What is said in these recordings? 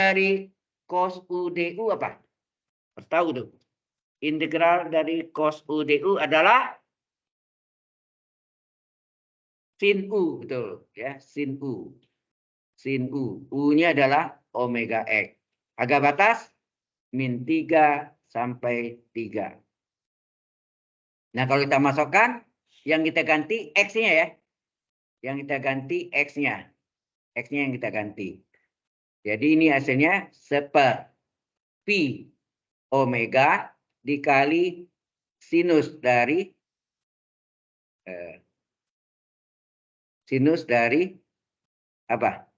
dari cos UDU apa? Tahu tuh. Integral dari cos UDU adalah sin U, betul ya, sin U. Sin U. U-nya adalah omega X. Harga batas min 3 sampai 3. Nah, kalau kita masukkan, yang kita ganti X-nya ya. Yang kita ganti X-nya. X-nya yang kita ganti. Jadi ini hasilnya pi omega dikali sinus dari apa?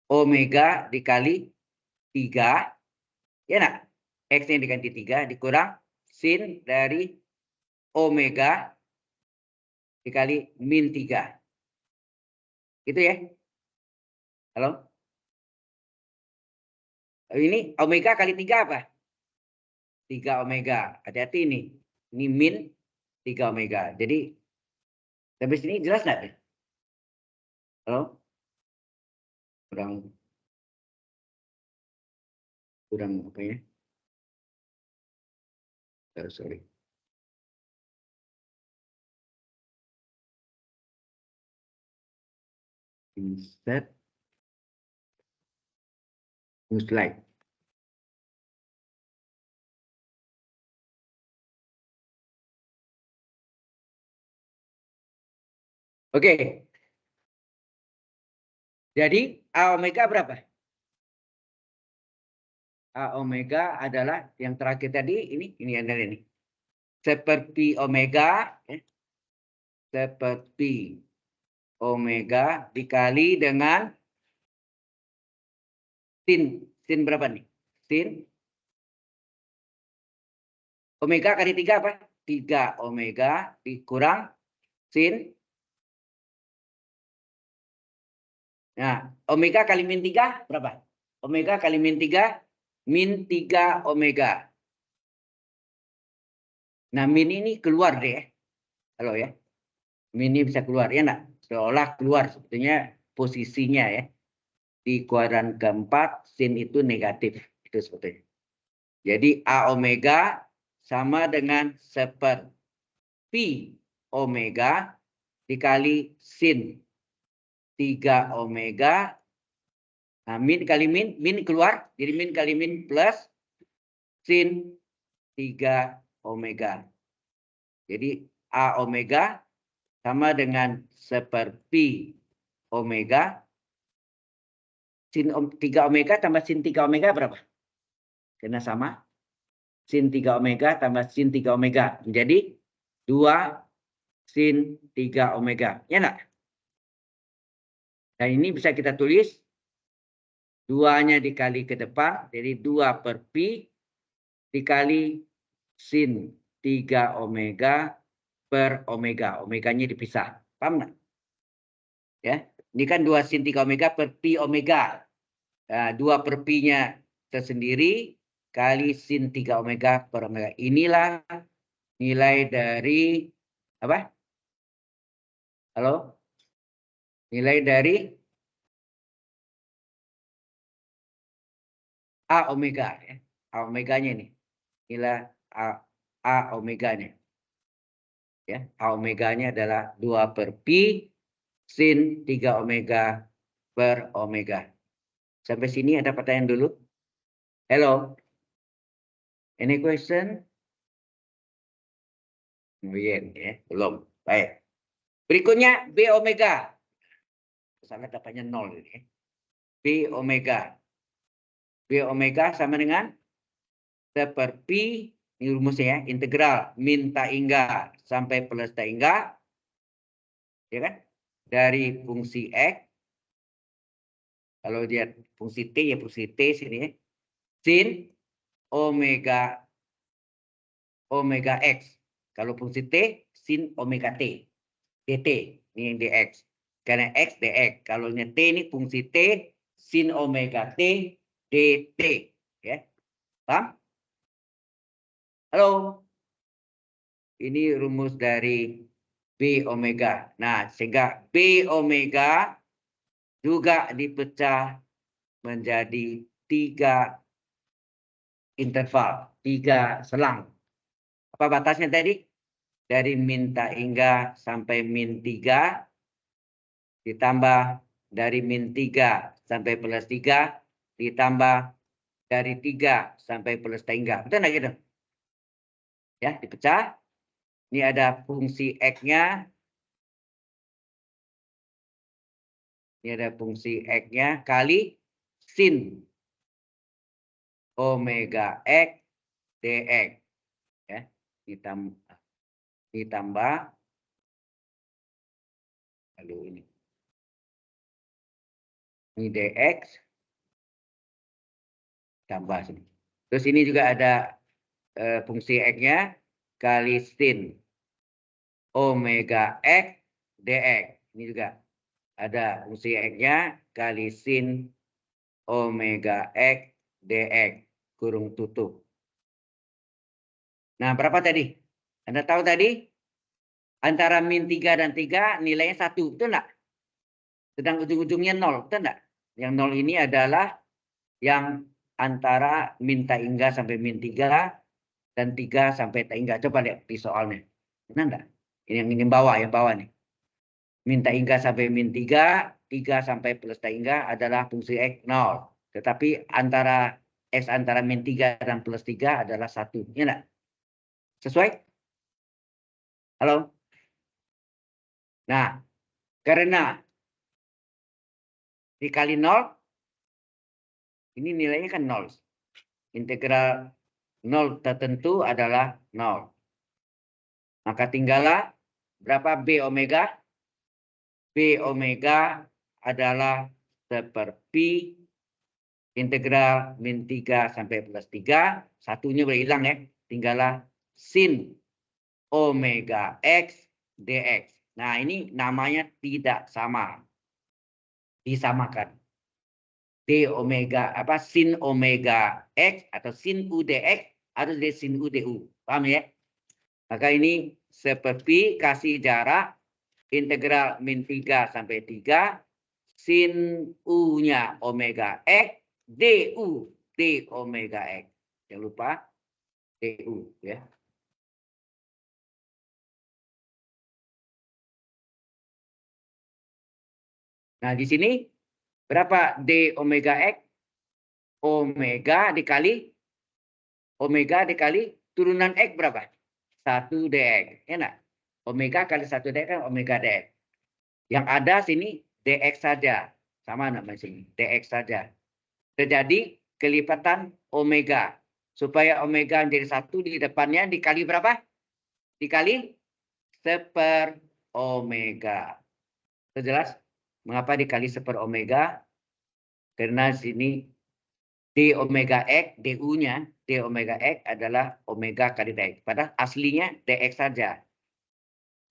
Omega dikali 3. Ya nak? X-nya diganti 3 dikurang sin dari omega dikali min 3. Gitu ya? Halo? Ini omega kali 3 apa? 3 omega. Hati-hati ini. Ini min 3 omega. Jadi, sampai sini jelas nggak? Halo? Kurang apa ya? Sorry. Insert new slide. Oke. Jadi A omega berapa? A omega adalah yang terakhir tadi ini adalah ini. Seperti omega seperti omega dikali dengan sin berapa nih? Sin omega kali 3 apa? 3 omega dikurang sin. Nah, omega kali min 3 berapa? Omega kali min 3 min 3 omega. Nah, min ini keluar deh. Halo ya. Min ini bisa keluar ya enggak? Seolah keluar sebetulnya posisinya ya. Di kuadran keempat sin itu negatif. Itu sebetulnya. Jadi A omega sama dengan pi omega dikali sin 3 omega. Nah, min kali min keluar. Jadi min kali min plus sin 3 omega. Jadi A omega sama dengan pi omega. Sin 3 omega tambah sin 3 omega berapa? Karena sama. Sin 3 omega tambah sin 3 omega. Menjadi 2 sin 3 omega. Ya enggak? Nah, ini bisa kita tulis 2-nya dikali ke depan. Jadi 2 per pi dikali sin 3 omega per omega. Omeganya dipisah. Paham nggak? Ya, ini kan 2 sin 3 omega per pi omega. Nah, 2 per pi-nya tersendiri kali sin 3 omega per omega. Inilah nilai dari apa? Halo? Nilai dari A omega ya. A omeganya ini. Nilai A omeganya. Ya, A omeganya adalah 2 per pi sin 3 omega per omega. Sampai sini ada pertanyaan dulu? Hello? Any question? Ya, belum. Baik. Berikutnya B omega. Sangat dapatnya 0 ini. B omega. B omega sama dengan seperti ini rumusnya ya, integral min tak hingga sampai plus tak hingga, ya kan? Dari fungsi X. Kalau dia fungsi T ya fungsi T sini ya. Sin omega X. Kalau fungsi T sin omega T. dt ini yang dx. Karena x dx. Kalau ini T ini fungsi T sin omega T dt, ya. Paham? Halo. Ini rumus dari B omega. Nah, sehingga B omega juga dipecah menjadi 3 interval, 3 selang. Apa batasnya tadi? Dari min tak hingga sampai min 3, ditambah dari min 3 sampai plus 3, ditambah dari 3 sampai plus tak hingga. Betul nggak gitu? Ya, dipecah. Ini ada fungsi X-nya. Ini ada fungsi X-nya kali sin omega X dx. Ya, ditambah lalu ini dx tambah sini. Terus ini juga ada fungsi X-nya kali sin omega X dx. Ini juga ada fungsi X-nya kali sin omega X dx kurung tutup. Nah, berapa tadi? Anda tahu tadi? Antara min 3 dan 3 nilainya 1, betul enggak? Sedang ujung-ujungnya 0, betul enggak? Yang 0 ini adalah yang antara min tak hingga sampai min 3 dan 3 sampai tak hingga. Coba lihat di soalnya. Benar enggak? Ini yang bawah nih. Min tak hingga sampai min 3, 3 sampai plus tak hingga adalah fungsi X 0. Tetapi antara X antara min 3 dan plus 3 adalah 1. Ya enggak? Sesuai? Halo? Nah, karena dikali 0, ini nilainya kan 0. Integral 0 tertentu adalah 0. Maka tinggallah berapa B omega? B omega adalah seperti integral min 3 sampai plus 3. Satunya boleh hilang ya. Tinggallah sin omega X dx. Nah, ini namanya tidak sama. Disamakan. D omega sin omega X atau sin U dx harus dari sin U du. Paham ya? Maka ini seperti kasih jarak integral min 3 sampai 3 sin U-nya omega X du d omega X. Jangan lupa du ya. Nah, di sini berapa d omega X? Omega dikali turunan X berapa? 1 dx. Ya enggak? Omega kali 1 dx kan omega dx. Yang ada sini dx saja. Sama namanya sini. dx saja. Terjadi kelipatan omega. Supaya omega menjadi 1 di depannya dikali berapa? Dikali seper omega. Jelas? Mengapa dikali seper omega? Karena sini d omega X, du-nya, d omega X adalah omega kali dx. Padahal aslinya dx saja.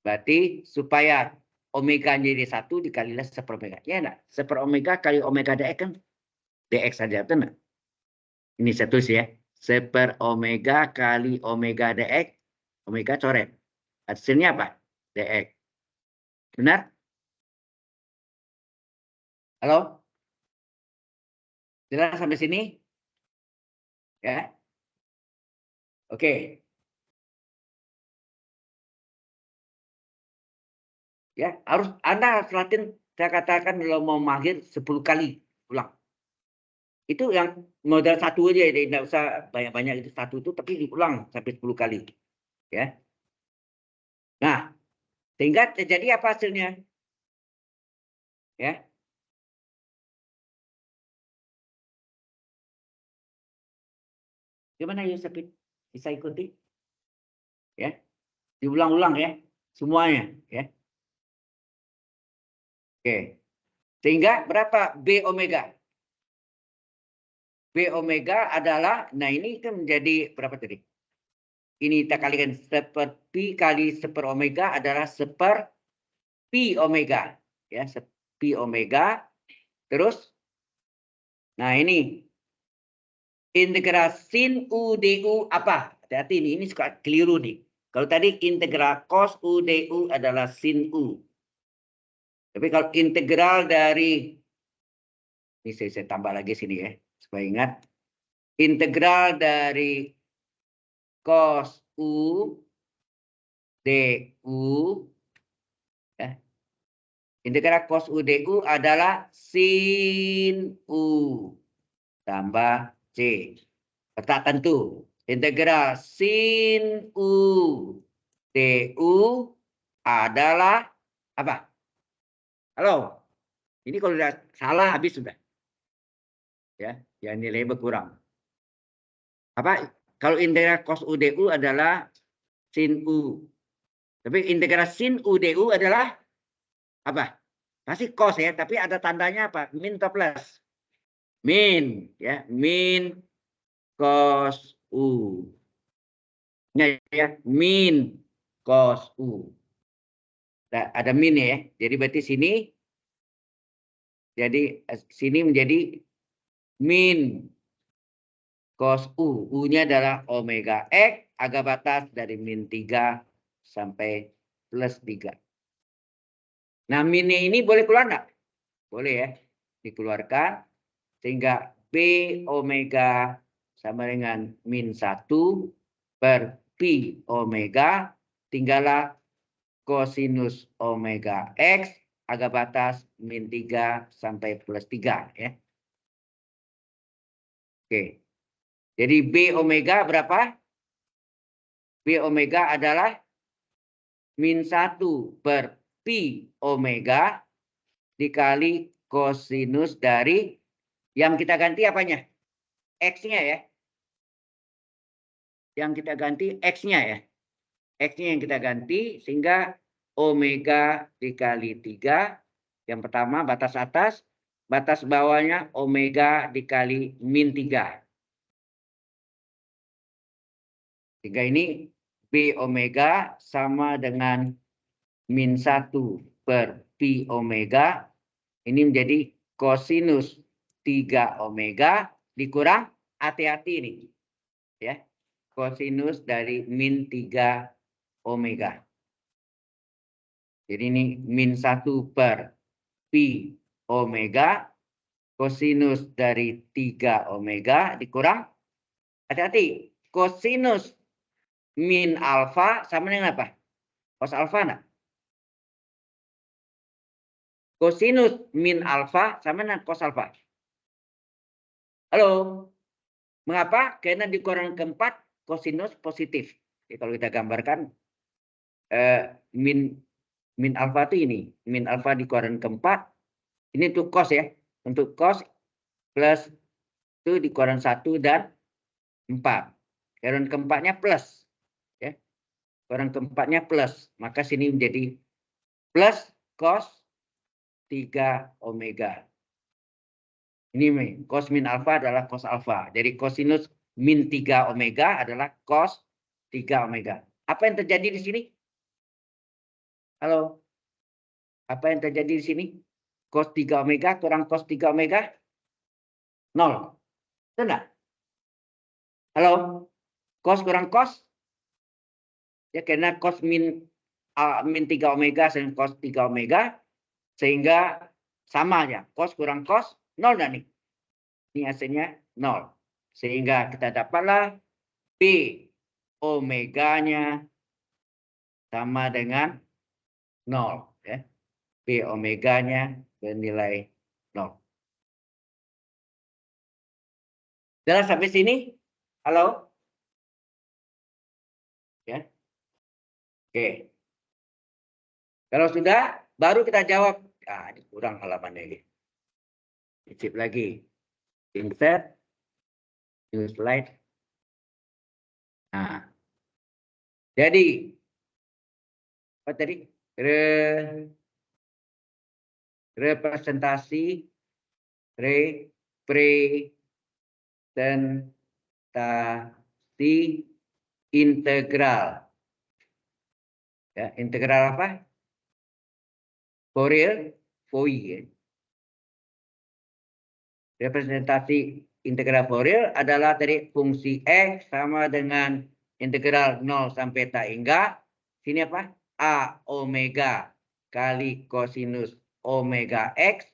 Berarti supaya omega jadi 1 dikalilah seper omega. Ya enggak? Seper omega kali omega dx kan dx saja, betul enggak? Ini saya tulis ya. Seper omega kali omega dx. Omega coret. Hasilnya apa? dx. Benar? Halo? Jelas sampai sini? Ya. Oke. Ya, Anda harus latih, saya katakan kalau mau mahir 10 kali ulang. Itu yang modal 1 aja, tidak usah banyak-banyak itu 1 itu, tapi diulang sampai 10 kali. Ya. Nah, sehingga terjadi apa hasilnya? Ya. Gimana Yusufin? Bisa ikuti? Ya. Diulang-ulang ya, semuanya ya. Oke. Sehingga berapa B omega? B omega adalah, nah ini kan menjadi berapa tadi? Ini kita kalikan seperti kali seper omega adalah seper pi omega. Ya, pi omega. Terus, nah ini integral sin U du apa? Hati-hati ini suka keliru nih. Kalau tadi integral cos U du adalah sin U. Tapi kalau integral dari, ini saya tambah lagi sini ya. supaya ingat. Integral dari cos U DU, ya. Integral cos U DU adalah sin U tambah C. Letak tentu. Integral sin U DU adalah apa? Halo? Ini kalau sudah salah habis sudah. Ya, yang nilai berkurang. Apa? Kalau integral cos U DU adalah sin U. Tapi integral sin U DU adalah apa? Pasti cos ya, tapi ada tandanya apa? Min atau plus? Min, ya, min cos U. Ya, min cos U. Nah, ada min ya. Jadi berarti sini menjadi min cos U. U-nya adalah omega X, agak batas dari min 3 sampai plus 3. Nah, minnya ini boleh keluar enggak? Boleh ya. Dikeluarkan sehingga B omega sama dengan min 1 per pi omega, tinggallah kosinus omega X agak batas min 3 sampai plus 3 ya. Oke. Jadi B omega berapa? B omega adalah min 1 per pi omega dikali kosinus dari yang kita ganti apanya? X-nya ya. Yang kita ganti X-nya ya. X-nya yang kita ganti sehingga omega dikali 3. Yang pertama batas atas, batas bawahnya omega dikali min 3. Sehingga ini B omega sama dengan min 1 per pi omega. Ini menjadi kosinus 3 omega dikurang, hati-hati ini. Ya. Kosinus dari min 3 omega. Jadi ini min 1 per pi omega. Kosinus dari 3 omega dikurang. Hati-hati. Kosinus min alfa sama dengan apa? Cos alfa enggak? Kosinus min alfa sama dengan cos alfa. Halo? Mengapa? Karena di koran keempat kosinus positif. Jadi kalau kita gambarkan min alfa itu ini. Min alfa di koran keempat. Ini untuk cos ya. Untuk cos plus itu di koran 1 dan 4. Koran keempatnya plus. Ya. Koran keempatnya plus. Maka sini menjadi plus cos 3 omega. Ini cos min alfa adalah cos alfa. Jadi kosinus min 3 omega adalah cos 3 omega. Apa yang terjadi di sini? Halo? Apa yang terjadi di sini? Cos 3 omega kurang cos 3 omega? 0. Betul enggak? Halo? Cos kurang cos? Ya karena cos min 3 omega dengan cos 3 omega. Sehingga sama ya. Cos kurang cos 0 enggak nih? Ini hasilnya 0. Sehingga kita dapatlah B omeganya sama dengan 0. Ya. B omeganya bernilai 0. Jelas sampai sini? Halo? Ya. Oke. Kalau sudah, baru kita jawab. Ah, ini kurang halamannya ini. Icip lagi. Insert. New slide. Nah. Jadi. Apa tadi? Representasi. Representasi integral. Ya, integral apa? Fourier. Representasi integral Fourier adalah dari fungsi X sama dengan integral 0 sampai tak hingga. Sini apa? A omega kali kosinus omega X.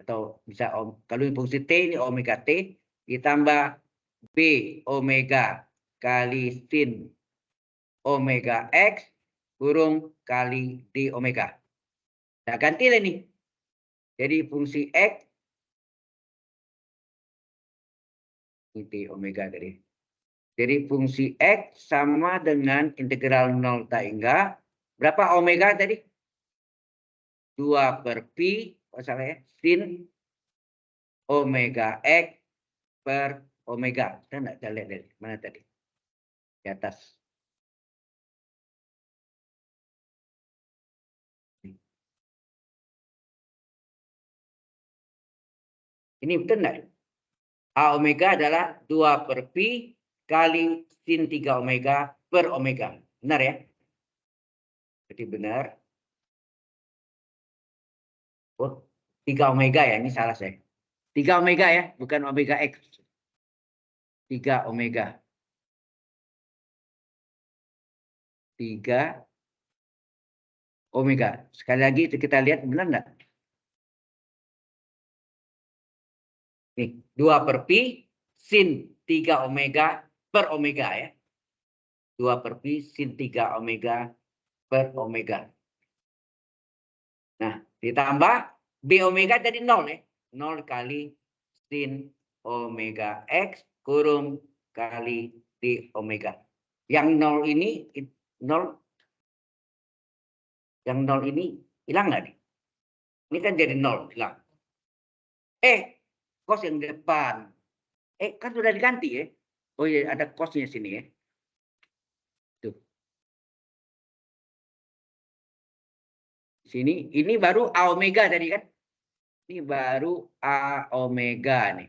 Atau bisa kalau fungsi T ini omega T. ditambah B omega kali sin omega X kurung kali D omega. Nah, ganti lah nih. Jadi fungsi X D omega tadi. Jadi fungsi X sama dengan integral 0 hingga berapa omega tadi? 2 per pi, salah ya, sin omega X per omega. Kita enggak lihat dari mana tadi? Di atas. Ini betul enggak? A omega adalah 2 per pi kali sin 3 omega per omega. Benar ya? Jadi benar. Oh, 3 omega ya, ini salah saya. 3 omega ya, bukan omega X. 3 omega. 3 omega. Sekali lagi kita lihat benar enggak? Nih, 2 per pi sin 3 omega per omega ya. 2 per pi sin 3 omega per omega. Nah, ditambah B omega jadi 0 ya. 0 kali sin omega X kurung kali D omega. Yang 0 ini 0 yang 0 ini hilang nggak nih? Ini kan jadi 0 hilang. Cos yang depan. Kan sudah diganti ya. Oh iya, ada cosnya sini ya. Tuh. Sini, ini baru A omega tadi kan. Ini baru A omega nih.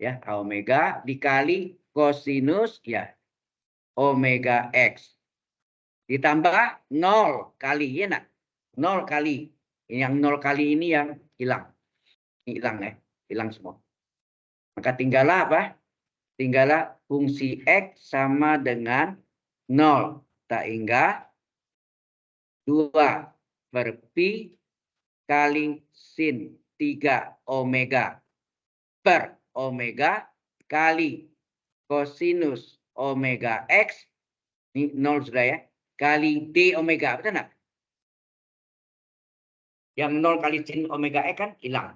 Ya, A omega dikali kosinus ya omega X. Ditambah 0 kali, ya nak? 0 kali. Yang 0 kali ini yang hilang. Ini hilang ya, hilang semua. Maka tinggallah apa? Tinggallah fungsi X sama dengan 0. Tak hingga 2 per pi kali sin 3 omega per omega kali kosinus omega X. Ini 0 sudah ya. Kali D omega. Betul enggak? Yang 0 kali sin omega X kan hilang.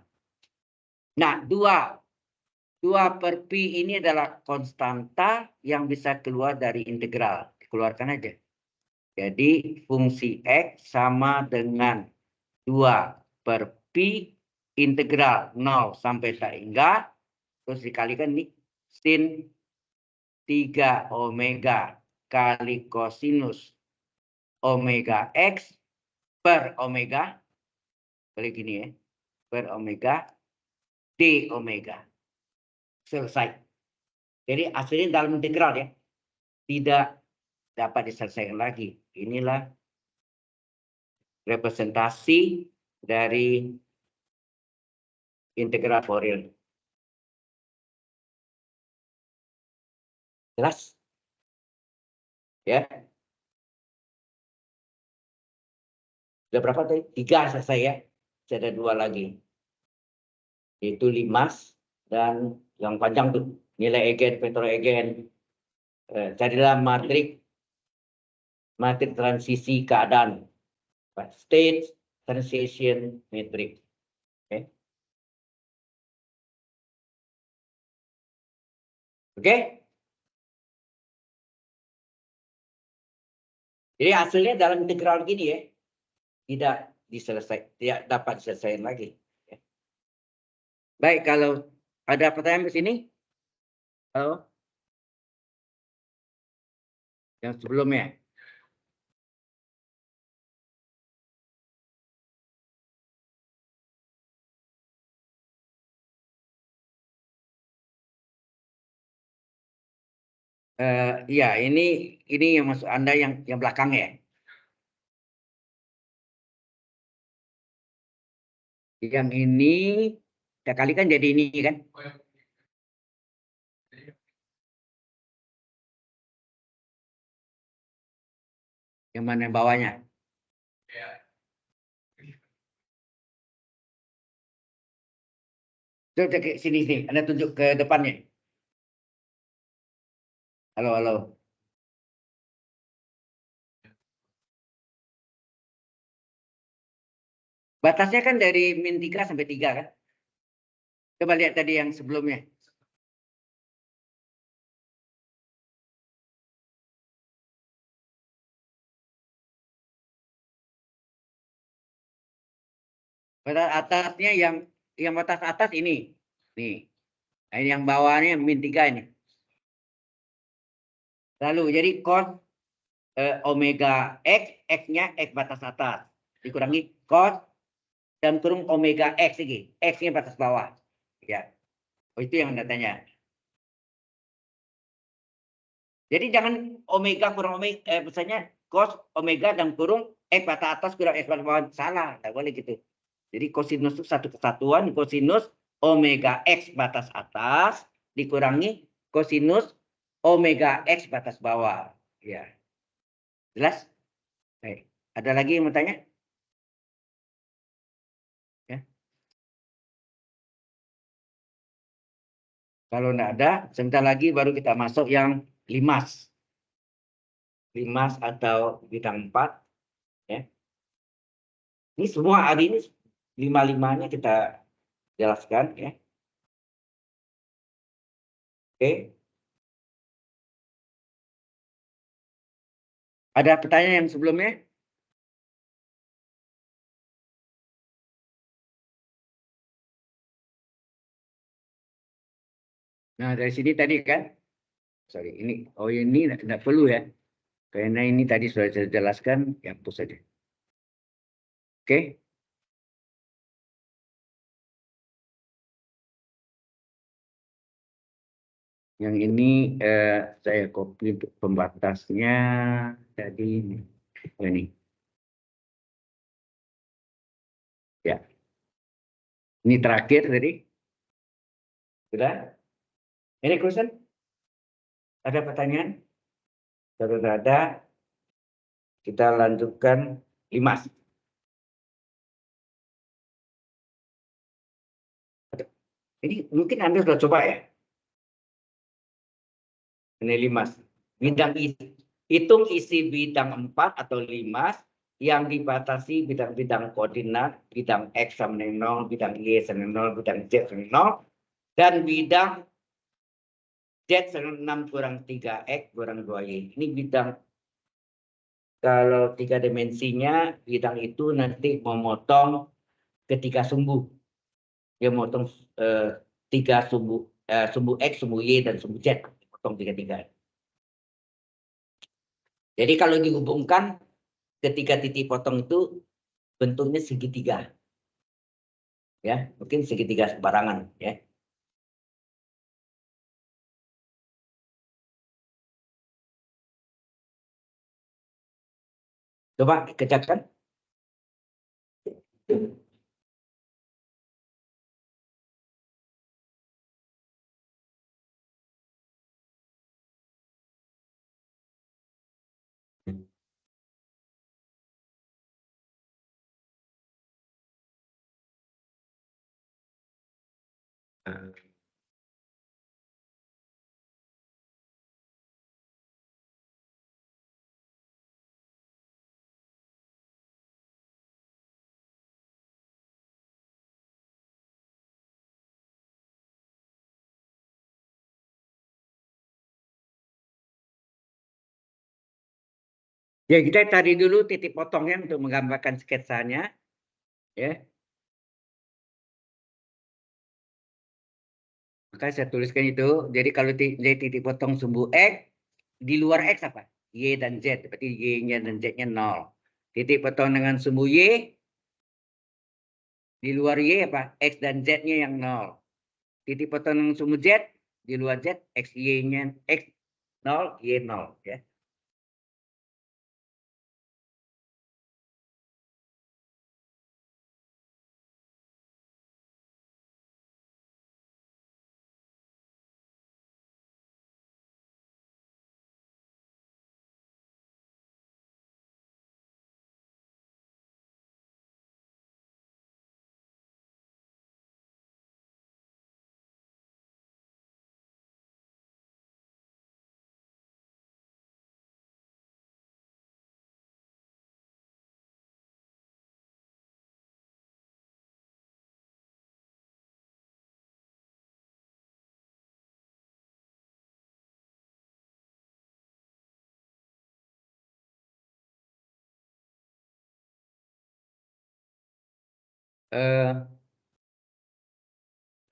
Nah, 2 per pi ini adalah konstanta yang bisa keluar dari integral. Dikeluarkan aja. Jadi fungsi X sama dengan 2 per pi integral 0 sampai tak hingga. Terus dikalikan nih sin 3 omega kali kosinus omega X per omega. Kali gini ya. Per omega D omega. Selesai. Jadi hasilnya dalam integral ya. Tidak dapat diselesaikan lagi. Inilah representasi dari integral Fourier. Jelas? Ya. Sudah berapa tadi? 3 selesai ya. Masih ada 2 lagi. Yaitu limas dan yang panjang tuh. Nilai eigen, vektor eigen. Carilah matrik transisi keadaan. State transition matrix. Oke. Oke. Jadi hasilnya dalam integral gini ya. Tidak dapat diselesaikan lagi. Baik, kalau ada pertanyaan di sini? Halo? Yang sebelumnya. Ya, ini yang masuk Anda yang belakang ya. Yang ini ya kali kan jadi ini kan. Yang mana yang bawahnya? Ya. Coba cek sini sini. Anda tunjuk ke depannya. Halo, halo. Batasnya kan dari min 3 sampai 3 kan? Coba lihat tadi yang sebelumnya. Batas atasnya yang batas atas ini. Nih. Nah, ini yang bawahnya min 3 ini. Lalu jadi cos omega X, X-nya X batas atas. Dikurangi cos dan kurung omega X lagi. X-nya batas bawah. Ya. Oh, itu yang Anda tanya. Jadi jangan omega kurang omega, misalnya cos omega dan kurung X batas atas kurang X batas bawah. Salah. Tidak boleh gitu. Jadi kosinus itu satu kesatuan, kosinus omega X batas atas dikurangi kosinus omega X batas bawah. Ya. Jelas? Baik. Ada lagi yang mau tanya? Ya. Kalau tidak ada, sebentar lagi baru kita masuk yang limas. Limas atau bidang 4. Ya. Ini semua hari ini lima-limanya kita jelaskan. Ya. Oke. Ada pertanyaan yang sebelumnya? Nah, dari sini tadi kan, sorry, ini tidak perlu ya. Karena ini tadi sudah saya jelaskan, ya hapus saja. Oke. Yang ini saya copy untuk pembatasnya tadi ini. Ya. Ini terakhir tadi. Sudah? Ini question? Ada pertanyaan? Kalau ada, kita lanjutkan limas. Ini mungkin Anda sudah coba ya. Ini limas. Bidang isi. Hitung isi bidang 4 atau limas yang dibatasi bidang-bidang koordinat, bidang X sama dengan 0, bidang Y sama dengan 0, bidang Z sama dengan 0, dan bidang Z sama 6 kurang 3X kurang 2Y. Ini bidang, kalau 3 dimensinya, bidang itu nanti memotong ketiga sumbu. Dia memotong 3 sumbu, sumbu X, sumbu Y, dan sumbu Z. Potong 3-3. Jadi kalau dihubungkan, ketiga titik potong itu bentuknya segitiga. Ya, mungkin segitiga sembarangan. Ya. Coba kerjakan. Ya, kita cari dulu titik potongnya untuk menggambarkan sketsanya. Ya. Maka saya tuliskan itu. Jadi kalau titik potong sumbu X, di luar X apa? Y dan Z. Berarti Y-nya dan Z-nya 0. Titik potong dengan sumbu Y, di luar Y apa? X dan Z-nya yang 0. Titik potong dengan sumbu Z, di luar Z, X, Y-nya X 0, Y 0. Ya.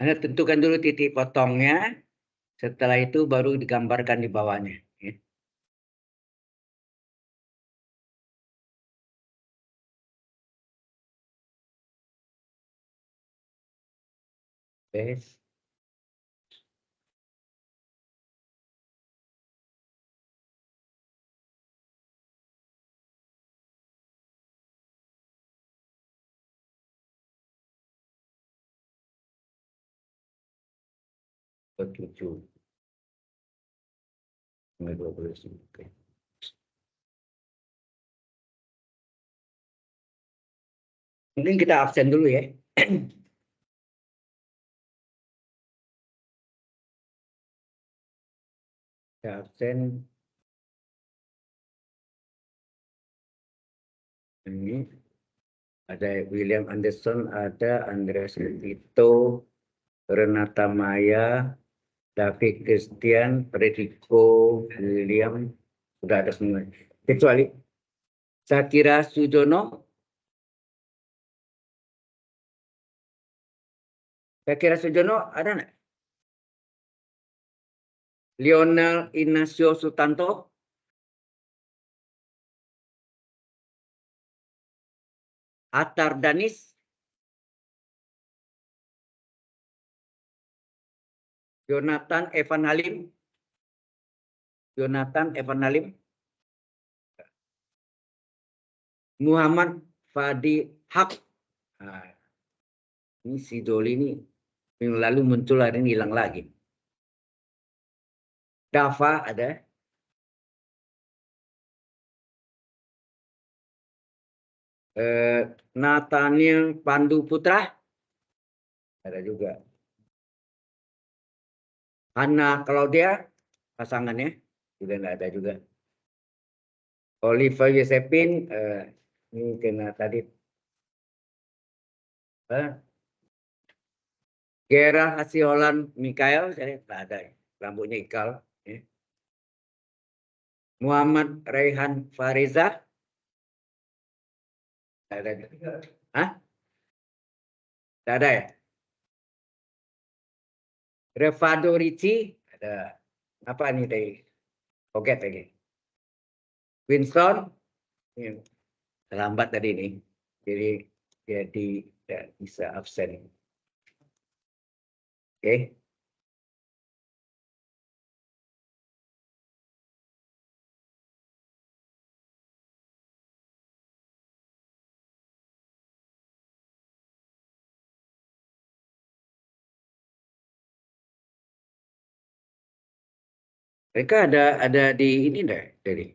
Anda tentukan dulu titik potongnya. Setelah itu baru digambarkan di bawahnya. Ya. Yes. Tujuh. 20. Oke. Mungkin kita absen dulu ya. Kita absen ini. Ada William Anderson, ada Andreas Tito, Renata Maya, David Christian, Frederico William, sudah ada semua. Kecuali Sakira Sujono. Sakira Sujono ada nggak? Lionel Inacio Sutanto. Atar Danis. Jonathan Evan Halim. Jonathan Evan Halim. Muhammad Fadi Haq. Nah, ini si Doli ini yang lalu muncul hari ini hilang lagi. Dava ada. Nathaniel Pandu Putra. Ada juga. Hana Claudia. Pasangannya. Sudah nggak ada juga. Oliver Yosepin. Ini kena tadi. Gera Hasiolan Mikael. Saya nggak ada. Rambutnya ikal. Muhammad Raihan Fariza. Ada. Hah? Tidak ada ya? Revado Ricci. Ada. Apa ini tadi? Oke tadi. Winston. Ini terlambat tadi ini. Jadi tidak bisa absen. Oke. Mereka ada di ini enggak, dari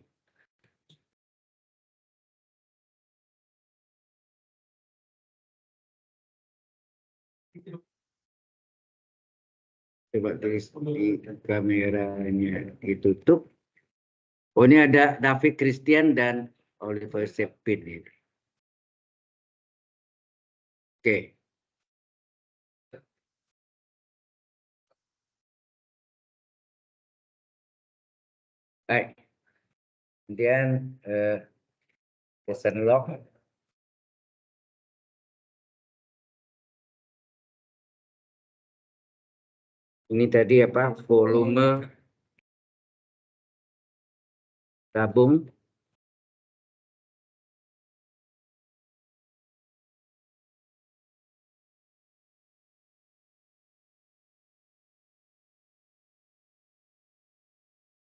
coba tulis di kameranya ditutup. Oh, ini ada David Christian dan Oliver Sepin ini. Oke. Baik. Kemudian lesson log. Ini tadi apa? Volume tabung.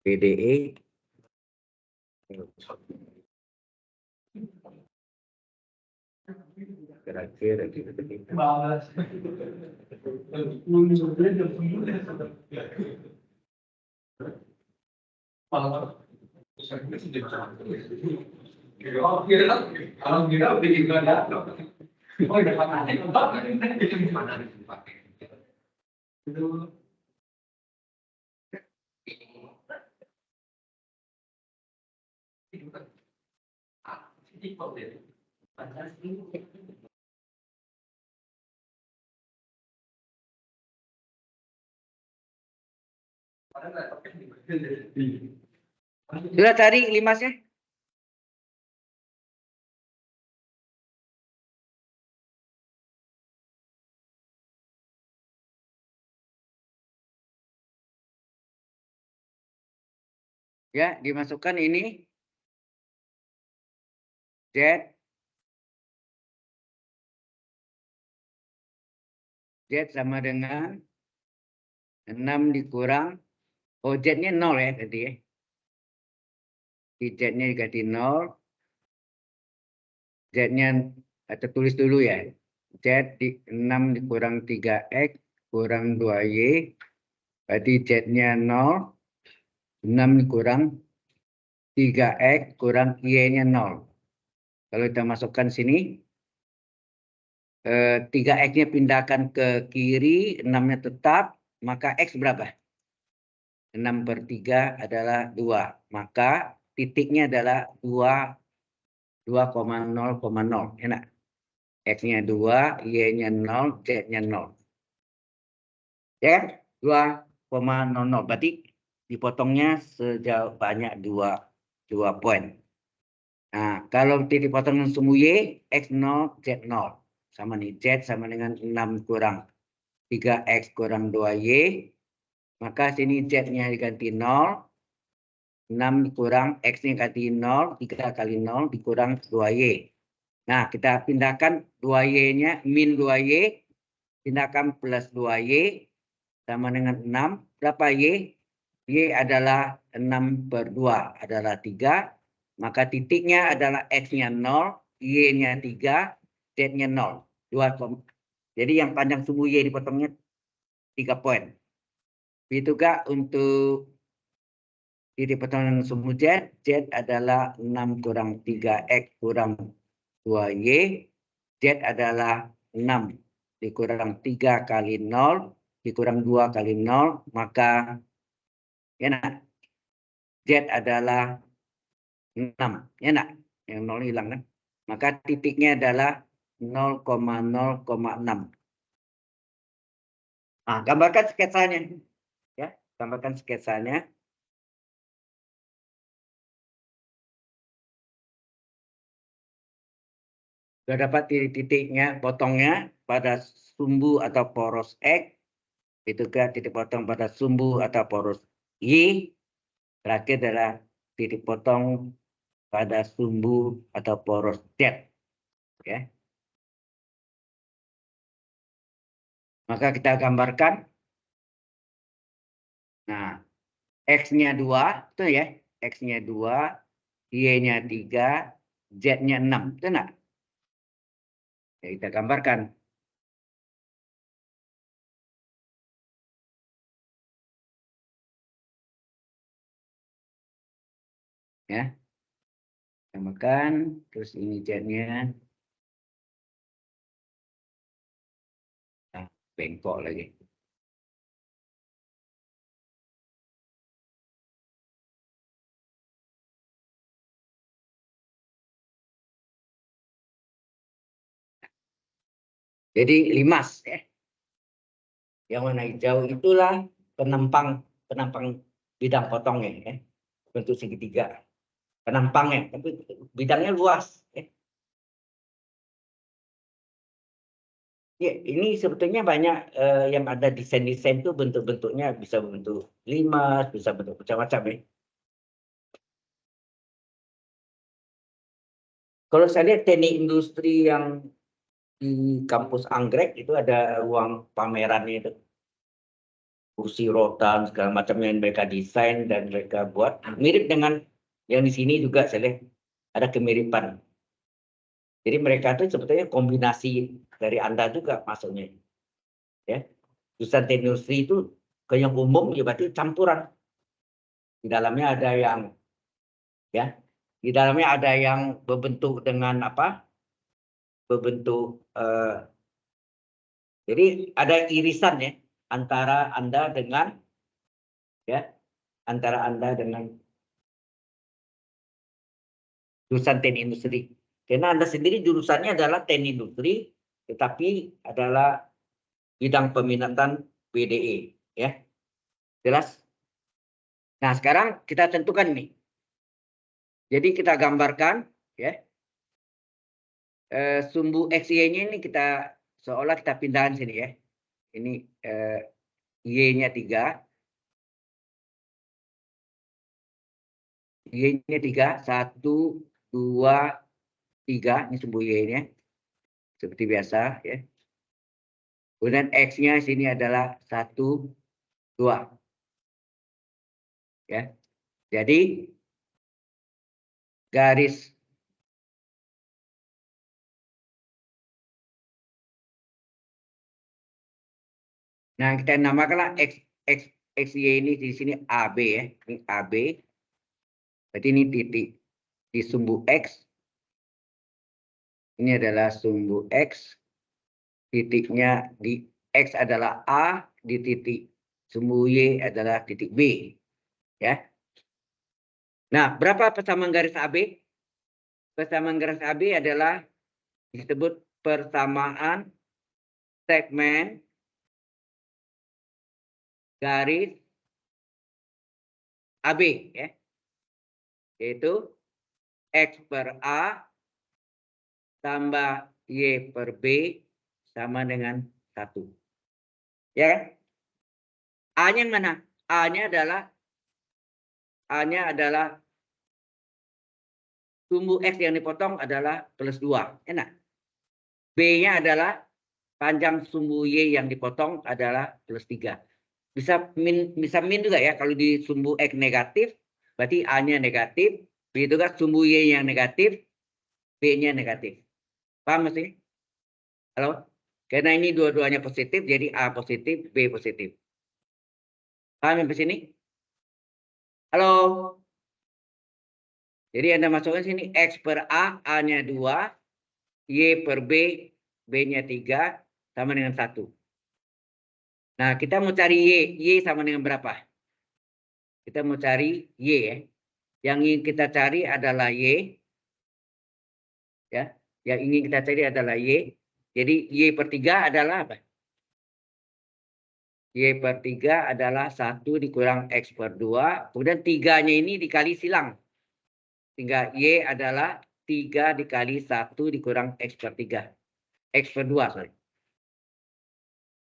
PDE. Kira-kira gitu. Sudah cari limasnya? Ya, dimasukkan ini Z sama dengan 6 dikurang, oh Z-nya 0 ya tadi ya. Di Z-nya diganti 0, Z-nya kita tulis dulu ya. Z di 6 dikurang 3X kurang 2Y, berarti Z-nya 0, 6 dikurang 3X kurang Y-nya 0. Kalau kita masukkan sini, 3X-nya pindahkan ke kiri, 6-nya tetap, maka X berapa? 6/3 adalah 2. Maka titiknya adalah 2,0,0. Enak. X-nya 2, Y-nya 0, Z-nya 0. Ya, 2,00. Berarti dipotongnya sejauh banyak 2 poin. Nah, kalau titik potong semu Y, X0, Z0. Sama nih, Z sama dengan 6 kurang 3X kurang 2Y. Maka sini Z-nya diganti 0. 6 dikurang X-nya ganti 0. 3 kali 0 dikurang 2Y. Nah, kita pindahkan 2Y-nya min 2Y. Pindahkan plus 2Y. Sama dengan 6. Berapa Y? Y adalah 6/2 adalah 3. Maka titiknya adalah X-nya 0. Y-nya 3. Z-nya 0. 2. Jadi yang panjang sumbu Y dipotongnya 3 poin. Begitu Kak untuk titik potongan sumbu Z. Z adalah 6 kurang 3X kurang 2Y. Z adalah 6 dikurang 3 kali 0 dikurang 2 kali 0. Maka ya nak, Z adalah 6. Ya nak, yang 0 hilang kan. Maka titiknya adalah 0,0,6. Nah, gambarkan sketsanya. Ya, gambarkan sketsanya. Sudah dapat titik-titiknya, potongnya pada sumbu atau poros X. Itu ke titik potong pada sumbu atau poros Y. Terakhir adalah titik potong pada sumbu atau poros Z. Ya. Maka kita gambarkan. Nah, X-nya 2, itu ya. X-nya 2, Y-nya 3, Z-nya 6. Itu enggak? Ya, kita gambarkan. Ya. Gambarkan, terus ini Z-nya. Nah, bengkok lagi. Jadi limas ya. Yang warna hijau itulah penampang bidang potongnya ya. Bentuk segitiga. Penampangnya, tapi bidangnya luas ya. Ya, ini sebetulnya banyak yang ada desain-desain itu bentuk-bentuknya bisa bentuk limas, bisa bentuk macam-macam ya. Kalau saya lihat teknik industri yang di kampus Anggrek itu ada ruang pamerannya itu. Kursi rotan segala macam yang mereka desain dan mereka buat mirip dengan yang di sini juga saya lihat ada kemiripan. Jadi mereka itu sebetulnya kombinasi dari Anda juga masuknya. Ya. Jurusan teknik industri itu ke yang umum ya berarti campuran. Di dalamnya ada yang ya, di dalamnya ada yang berbentuk dengan apa? Berbentuk jadi ada irisan ya antara Anda dengan ya, antara Anda dengan jurusan teknik industri. Karena Anda sendiri jurusannya adalah teknik industri, tetapi adalah bidang peminatan PDE, ya. Jelas? Nah, sekarang kita tentukan nih. Jadi kita gambarkan, ya. Sumbu XY-nya ini kita seolah kita pindahkan sini ya. Ini Y-nya 3. Y-nya 3, 1, 2, 3, ini sumbu Y-nya. Seperti biasa ya. Kemudian X-nya sini adalah 1, 2. Ya. Jadi garis nah kita namakanlah XY ini di sini AB ya. Ini AB. Berarti ini titik di sumbu X. Ini adalah sumbu X. Titiknya di X adalah A, di titik sumbu Y adalah titik B. Ya. Nah, berapa persamaan garis AB? Persamaan garis AB adalah disebut persamaan segmen garis AB ya. Yaitu X per A tambah Y per B sama dengan 1. Ya kan? A-nya mana? A-nya adalah sumbu X yang dipotong adalah plus 2. Enak. B-nya adalah panjang sumbu Y yang dipotong adalah plus 3. Bisa min juga ya. Kalau di sumbu X negatif, berarti A-nya negatif. Begitu kan sumbu Y yang negatif, B-nya negatif. Paham maksudnya? Halo? Karena ini dua-duanya positif, jadi A positif, B positif. Paham sampai sini? Halo? Jadi Anda masukkan sini X per A, A-nya 2, Y per B, B-nya 3, sama dengan 1. Nah, kita mau cari Y. Y sama dengan berapa? Kita mau cari Y ya. Yang ingin kita cari adalah Y. Ya. Yang ingin kita cari adalah Y. Jadi Y per 3 adalah apa? Y per 3 adalah 1 dikurang X per 2. Kemudian 3-nya ini dikali silang. Sehingga Y adalah 3 dikali 1 dikurang X per 3. X per 2, sorry.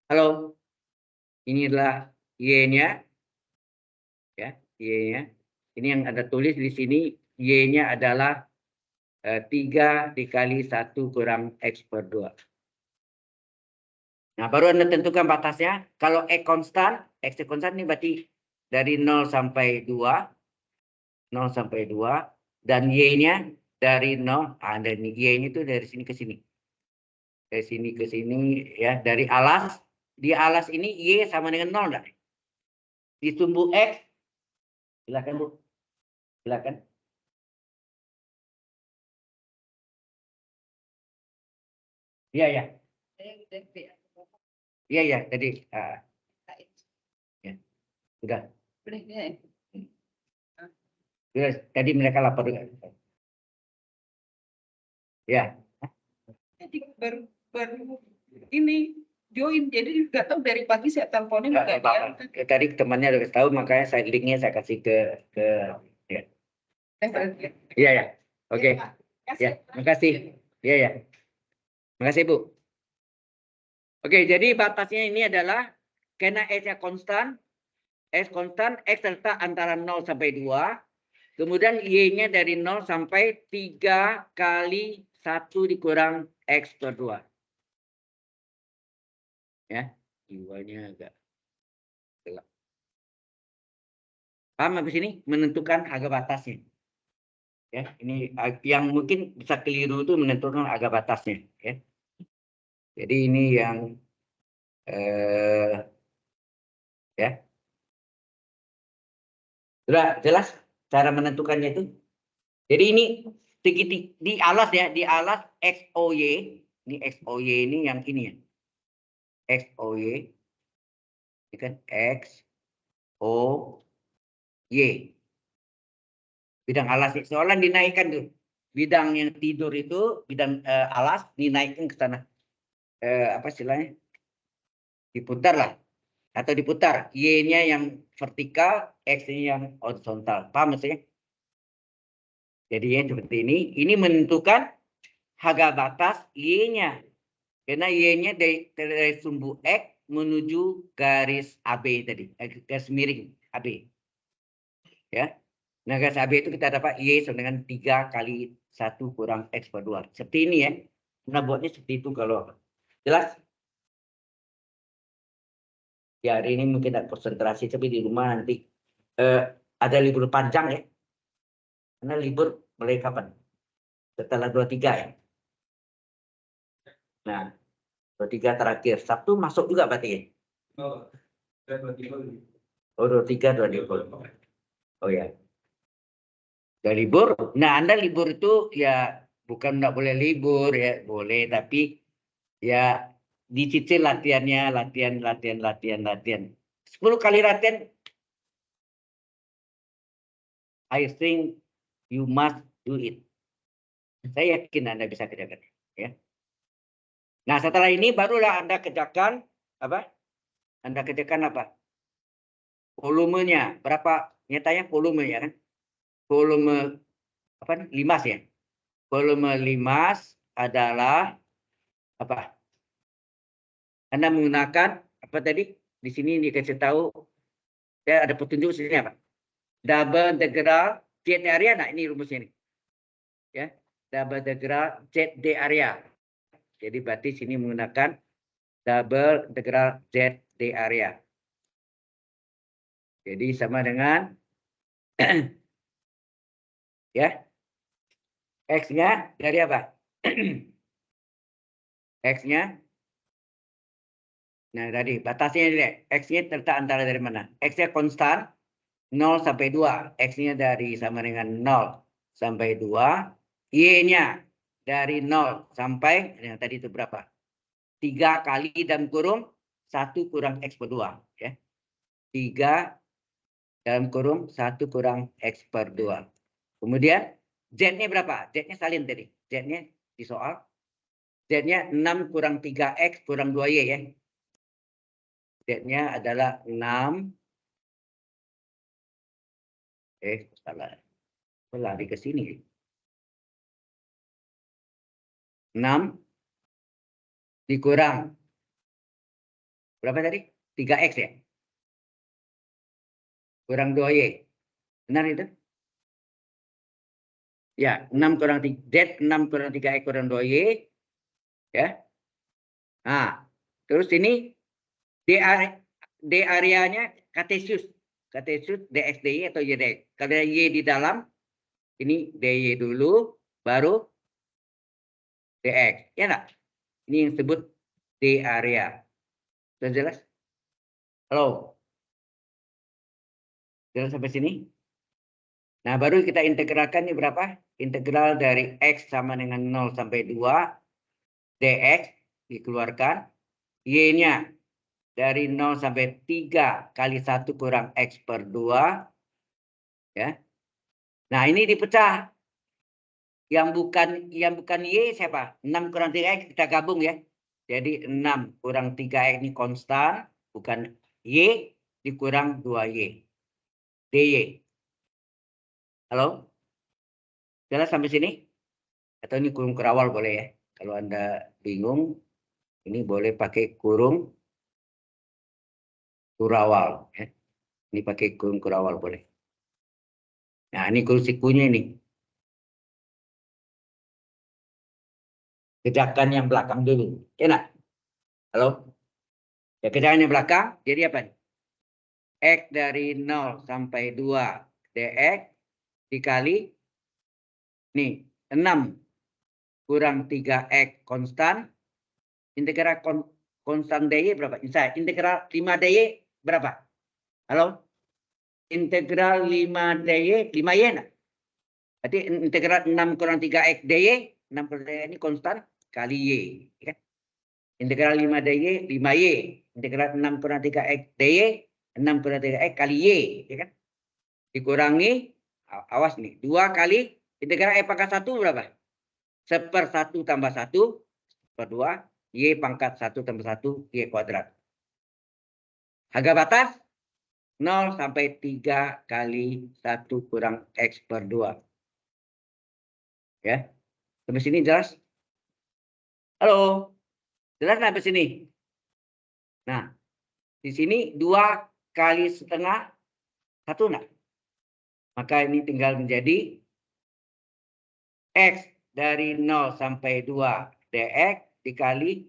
Halo? Ini adalah Y-nya. Ya, Y-nya. Ini yang ada tulis di sini. Y-nya adalah 3 dikali 1 kurang X per 2. Nah, baru Anda tentukan batasnya. Kalau X konstan ini berarti dari 0 sampai 2. 0 sampai 2. Dan Y-nya dari 0. Dan Y-nya itu dari sini ke sini. Dari sini ke sini. Ya, dari alas. Di alas ini Y sama dengan 0. Enggak? Di sumbu X. Silakan, Bu. Silakan. Iya, ya. Iya, ya. Tadi. Ya. Sudah. Sudah. Tadi mereka lapor juga. Ya. Jadi baru ini join, jadi nggak tahu dari pagi saya teleponin nggak diangkat. Tadi temannya udah tahu, makanya saya linknya saya kasih ke ya. Iya ya, oke. Ya, makasih. Iya ya, makasih Bu. Oke, jadi batasnya ini adalah karena S-nya konstan, X serta antara 0 sampai 2. Kemudian Y-nya dari 0 sampai 3 kali 1 dikurang X per 2. Ya, Y-nya agak gelap. Paham habis ini? Menentukan harga batasnya. Ya, ini yang mungkin bisa keliru itu menentukan harga batasnya. Ya. Jadi ini yang ya. Sudah jelas cara menentukannya itu. Jadi ini di alas ya, di alas XOY. Ini XOY ini yang ini ya. XOY. Ini kan X, O, Y. Bidang alas. Soalnya dinaikkan tuh. Bidang yang tidur itu, bidang alas dinaikkan ke sana. Apa istilahnya? Diputar lah. Atau diputar. Y-nya yang vertikal, X-nya yang horizontal. Paham maksudnya? Jadi yang seperti ini. Ini menentukan harga batas Y-nya. Karena Y-nya dari sumbu X menuju garis AB tadi. Garis miring AB. Ya. Nah, garis AB itu kita dapat Y sama dengan 3 kali 1 kurang X per 2. Seperti ini ya. Nah, buatnya seperti itu kalau jelas. Ya, hari ini mungkin ada konsentrasi, tapi di rumah nanti ada libur panjang ya. Karena libur mulai kapan? Setelah 23 ya. Nah, 23 terakhir. Sabtu masuk juga berarti ya? Oh, 23, 24. Oh ya. Udah libur. Nah, Anda libur itu ya bukan nggak boleh libur ya, boleh, tapi ya dicicil latihannya, latihan. 10 kali latihan, I think you must do it. Saya yakin Anda bisa kerjakan. Ya. Nah, setelah ini barulah Anda kerjakan apa? Anda kerjakan apa? Volumenya berapa? Nyatanya volumenya kan? Volume apa nih? Limas ya. Volume limas adalah apa? Anda menggunakan apa tadi? Di sini dikasih tahu ya ada petunjuk sini apa? Double integral Z area. Nah, ini rumusnya nih. Ya. Double integral ZD area. Jadi berarti sini menggunakan double integral ZD area. Jadi sama dengan ya X-nya dari apa? X-nya. Nah, tadi batasnya ini X-nya terletak antara dari mana? X-nya konstan 0 sampai 2. X-nya dari sama dengan 0 sampai 2. Y-nya dari 0 sampai yang tadi itu berapa? 3 kali dalam kurung 1 kurang X per 2. Ya. 3 dalam kurung 1 kurang X per 2. Kemudian Z-nya berapa? Z-nya salin tadi. Z-nya di soal. Z-nya 6 kurang 3X kurang 2Y ya. Z-nya adalah 6. Salah. Lari ke sini. 6 dikurang. Berapa tadi? 3X ya? Kurang 2Y. Benar itu? Ya, 6 kurang 3. Z 6 kurang 3X kurang 2Y. Ya. Nah, terus ini D areanya Cartesius. Cartesius DX DY atau YDX. Kalau Y di dalam, ini DY dulu, baru DX. Ya enggak? Ini yang disebut D area. Sudah jelas? Halo? Jelas sampai sini? Nah, baru kita integralkan ini berapa? Integral dari X sama dengan 0 sampai 2. DX dikeluarkan. Y-nya dari 0 sampai 3 kali 1 kurang X per 2. Ya. Nah, ini dipecah. Yang bukan Y siapa? 6 kurang 3X kita gabung ya. Jadi 6 kurang 3X ini konstan. Bukan Y dikurang 2Y. DY. Halo? Jelas sampai sini? Atau ini kurung kerawal boleh ya? Kalau Anda bingung, ini boleh pakai kurung kurawal. Ya. Ini pakai kurung kurawal boleh. Nah, ini kurung sikunya ini. Kerjakan yang belakang dulu. Enak? Halo? Ya, kerjakan yang belakang. Jadi apa? X dari 0 sampai 2 dx dikali nih 6 kurang 3x konstan. Integral konstan dy berapa? Integral 5 dy berapa? Halo? Integral 5 dy 5y enggak? Berarti integral 6 kurang 3x dy, 6 kurang 3x ini konstan kali y. Ya. Integral 5 dy 5y. Integral 6 kurang 3x dy, 6 kurang 3x kali y. Ya kan? Dikurangi, awas nih, 2 kali integral e pangkat 1 berapa? 1/1 tambah 1 per 2, y pangkat 1 tambah 1, y kuadrat. Harga batas 0 sampai 3 kali 1 kurang X per 2. Ya, sampai sini jelas? Halo, jelas nggak sampai sini? Nah, di sini 2 kali setengah 1 enggak? Maka ini tinggal menjadi X dari 0 sampai 2 dx dikali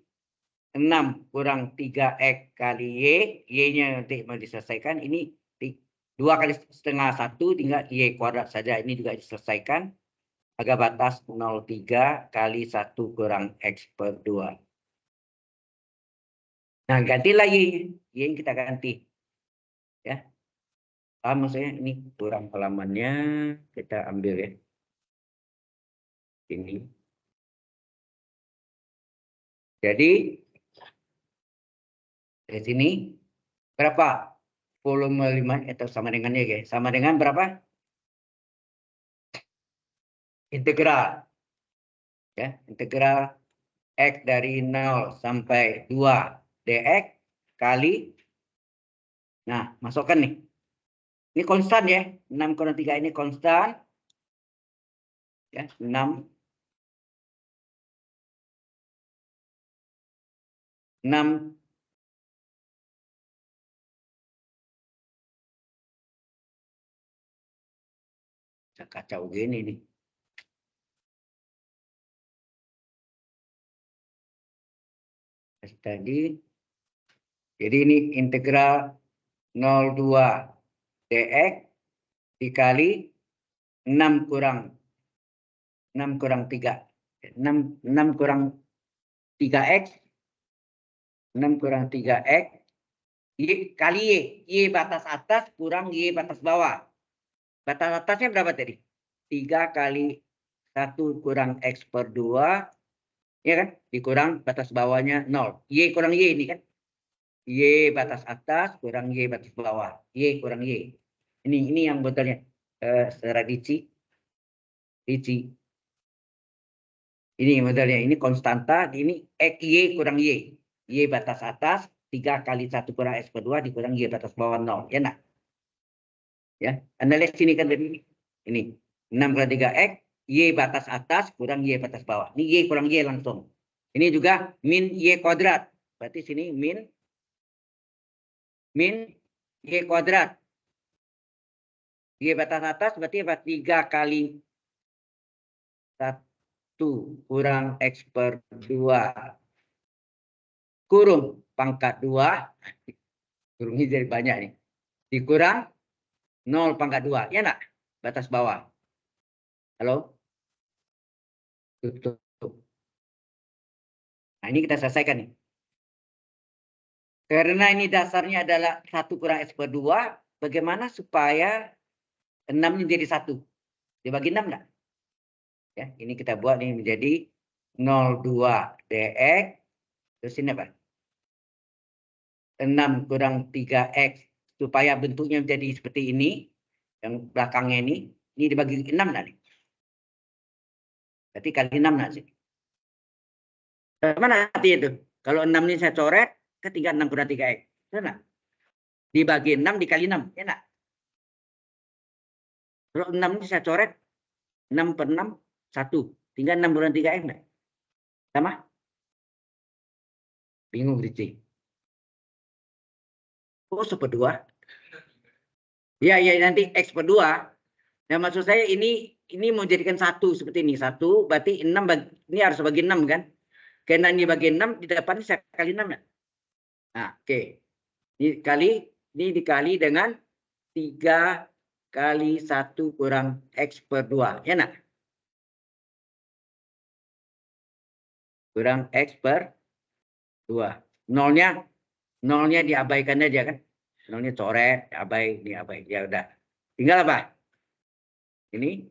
6 kurang 3x kali y. Y-nya nanti mau diselesaikan. Ini 2 kali setengah 1 tinggal y kuadrat saja. Ini juga diselesaikan. Harga batas 0,3 kali 1 kurang x per 2. Nah, gantilah y. Y kita ganti. Ya. Maksudnya ini kurang halamannya. Kita ambil ya. Ini. Jadi dari sini berapa? Volume 5 atau sama dengannya ya. Sama dengan berapa? Integral. Ya, integral x dari 0 sampai 2 dx kali. Nah, masukkan nih. Ini konstan ya. 6 kurang 3 ini konstan. Ya, 6 kacau gini nih. Tadi. Jadi ini integral 0,2 dx dikali 6 kurang 3. 6 kurang 3x. 6 kurang 3x. Y kali y. Y batas atas kurang y batas bawah. Batas atasnya berapa tadi? 3 kali 1 kurang x per 2. Ya kan? Dikurang batas bawahnya 0. Y kurang y ini kan? Y batas atas kurang y batas bawah. Y kurang y. Ini yang betulnya. Secara dici. Ini modelnya. Ini konstanta. Ini x y kurang y. Y batas atas. 3 kali 1 kurang x per 2 dikurang y batas bawah 0. Ya nak? Ya. Anda lihat sini kan tadi. Ini. 6 kali 3x. Y batas atas kurang y batas bawah. Ini y kurang y langsung. Ini juga min y kuadrat. Berarti sini min y kuadrat. Y batas atas berarti apa? 3 kali 1 kurang x per 2 kurung pangkat 2. Kurungnya jadi banyak nih. Dikurang 0 pangkat 2. Ya nak? Batas bawah. Halo? Tutup. Nah, ini kita selesaikan nih. Karena ini dasarnya adalah 1 kurang x per 2. Bagaimana supaya 6 menjadi 1? Dibagi 6 enggak? Ya, ini kita buat ini menjadi 0,2 dx. Terus ini apa? 6 kurang 3x. Supaya bentuknya menjadi seperti ini. Yang belakangnya ini. Ini dibagi 6 nanti. Berarti kali 6 nanti. Mana nanti itu? Kalau 6 ini saya coret. Ketiga 6 kurang 3x. Mana? Dibagi 6 dikali 6. Ya nak? Kalau 6 ini saya coret. 6 per 6. 1. Tinggal 6 kurang 3x. Enggak? Sama? Bingung Ricci. Oh, per 2. Ya, nanti X per 2. Nah, maksud saya ini mau jadikan 1 seperti ini. 1 berarti 6 ini harus bagi 6 kan? Karena ini bagi 6 di depannya saya kali 6 ya. Nah, oke. Ini dikali dengan 3 kali 1 kurang X per 2. Ya nak? Kurang X per 2. Nolnya diabaikan aja kan? Nolnya coret, diabai. Ya udah. Tinggal apa? Ini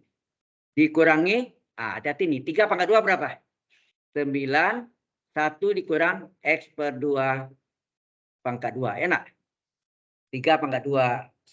dikurangi, hati-hati nih, 3 pangkat 2 berapa? 9, 1 dikurang X per 2 pangkat 2, enak? 3 pangkat 2